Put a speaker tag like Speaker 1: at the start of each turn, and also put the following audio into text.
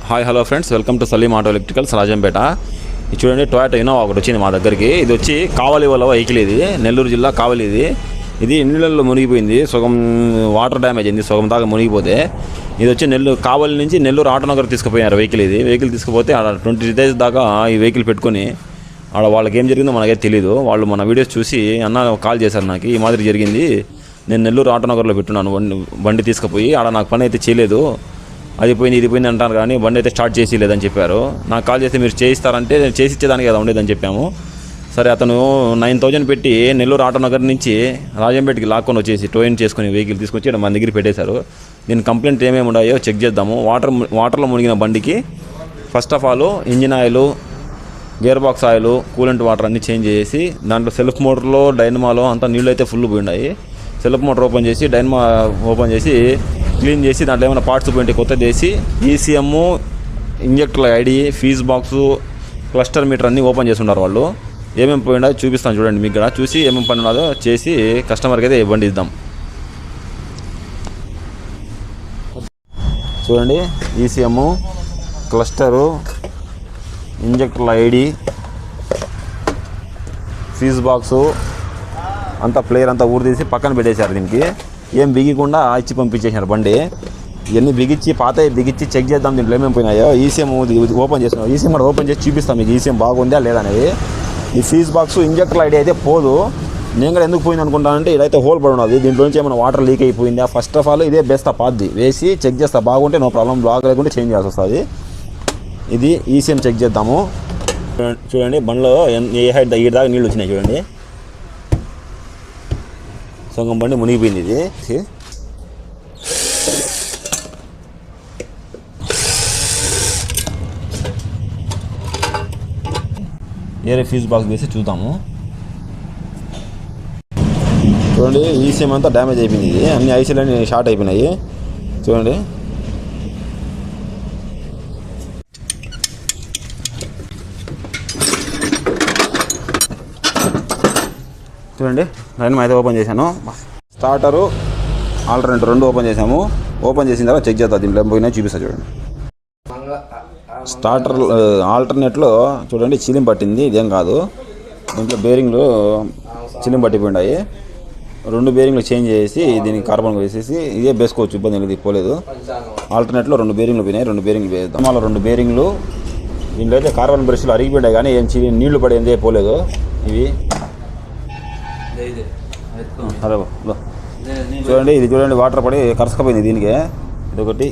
Speaker 1: Hi hello friends, welcome to Saleem auto electricals Rajampet. ఇది చూడండి, Toyota Innova ఒకటి వచ్చింది మా దగ్గరికి. ఇది వచ్చి కావలి వల్ల వెహికల్. ఇది నెల్లూరు జిల్లా కావలి. ఇది నీళ్ళల్లో మునిగిపోయింది, సగం వాటర్ డ్యామేజ్ అయింది, సగం దాకా మునిగిపోతే ఇది వచ్చి కావలి నుంచి నెల్లూరు ఆటోనగర్ తీసుకుపోయినారు వెహికల్. వెహికల్ తీసుకుపోతే ఆడ 20 days దాకా ఈ వెహికల్ పెట్టుకొని ఆడ వాళ్ళకి ఏం జరిగిందో మనకైతే తెలియదు. వాళ్ళు మన వీడియోస్ చూసి అన్న కాల్ చేశారు, నాకు ఈ మాదిరి జరిగింది, నేను నెల్లూరు ఆటోనగర్లో పెట్టున్నాను బండి తీసుకుపోయి, ఆడ నాకు పని అయితే చేయలేదు, అది పోయింది ఇది పోయింది అంటారు, కానీ బండి అయితే స్టార్ట్ చేసి లేదని చెప్పారు. నాకు కాల్ చేస్తే మీరు చేయిస్తారంటే నేను చేసి ఇచ్చేదానికి కదా ఉండేదని చెప్పాము. సరే, అతను 9,000 పెట్టి నెల్లూరు ఆటోనగర్ నుంచి రాజంపేటకి లాక్కొని వచ్చేసి టోయిన్ చేసుకుని వెహికల్ తీసుకొచ్చి మన దగ్గర పెట్టేశారు. దీని కంప్లైంట్ ఏమేమి ఉన్నాయో చెక్ చేద్దాము. వాటర్లో మునిగిన బండికి first of all engine oil, gear box oil, coolant water అన్నీ చేంజ్ చేసి, దాంట్లో సెల్ఫ్ మోటార్లో డైనమాలో అంతా నీళ్ళు అయితే ఫుల్ పోయినాయి. సెల్ఫ్ మోటార్ ఓపెన్ చేసి డైనమా ఓపెన్ చేసి క్లీన్ చేసి దాంట్లో ఏమైనా పార్ట్స్ పోయింటే కొత్తది వేసి ECM, injector ID, fuse box, cluster meter అన్నీ ఓపెన్ చేసి ఉన్నారు వాళ్ళు. ఏమేమి పోయినా చూపిస్తాను చూడండి, మీకు కూడా చూసి ఏమేమి పని ఉన్నదో చేసి కస్టమర్కి అయితే బండి ఇద్దాం. చూడండి, ఈసీఎం, క్లస్టరు, ఇంజెక్టర్ల ఐడి, ఫీజ్ బాక్సు అంతా ప్లేయర్ అంతా ఊరితీసి పక్కన పెట్టేశారు. దీనికి ఏం బిగికుండా ఇచ్చి పంపించేసారు బండి. ఇవన్నీ బిగించి పాత బిగించి చెక్ చేద్దాం దీంట్లో ఏమేమి పోయినాయో. ఈసీఎం ఓపెన్ చేస్తున్నాం, ఈసీఎం కూడా ఓపెన్ చేసి చూపిస్తాం మీకు ఈసీఎం బాగుందా లేదనేది. ఈ ఫీజ్ బాక్స్, ఇంజెక్టర్ ఐడి అయితే పోదు. నేను కూడా ఎందుకు పోయింది అనుకుంటానంటే ఇదైతే హోల్ పడి ఉన్నది, దీంట్లో నుంచి ఏమైనా వాటర్ లీక్ అయిపోయిందా. ఫస్ట్ ఆఫ్ ఆల్ ఇదే బెస్ట్ పాద్ది వేసి చెక్ చేస్తా, బాగుంటే నో ప్రాబ్లం, బ్లాక్ లేకుంటే చేంజ్ చేయాల్సి వస్తుంది. ఇది ఈసీఎం చెక్ చేద్దాము. చూడండి, బండిలో ఏ హైట్ ఈ దాకా నీళ్ళు వచ్చినాయి చూడండి, సగం బండి మునిగిపోయింది. ఇది ఏరే ఫీజ్ బాక్స్ వేసి చూద్దాము. చూడండి, ఈసీఎం అంతా డ్యామేజ్ అయిపోయింది, ఇది అన్ని ఐసీలన్నీ షార్ట్ అయిపోయినాయి. చూడండి, చూడండి డైనమా అయితే ఓపెన్ చేశాను. స్టార్టరు, ఆల్టర్నేటర్ రెండు ఓపెన్ చేసాము. ఓపెన్ చేసిన తర్వాత చెక్ చేద్దాం దీంట్లో పోయినా చూపిస్తా. చూడండి, స్టార్టర్ ఆల్టర్నేట్లో చూడండి చిలిం పట్టింది, ఇదేం కాదు, దీంట్లో బేరింగ్లు చిలిం పట్టిపోయినాయి. 2 బేరింగ్లు చేంజ్ చేసి దీనికి కార్బన్ వేసేసి ఇదే బేసుకోవచ్చు, ఇబ్బంది అనేది పోలేదు. ఆల్టర్నేట్లో 2 బేరింగ్లు పోయినాయి, 2 బేరింగ్లు వేద్దాం. మళ్ళీ 2 బేరింగ్లు దీంట్లో అయితే కార్బన్ బ్రష్లు అరిగిపోయినాయి, కానీ ఏం నీళ్లు పడేందే పోలేదు. ఇవి హలో చూడండి, ఇది చూడండి వాటర్ పడి కరసకపోయింది దీనికి. ఇదొకటి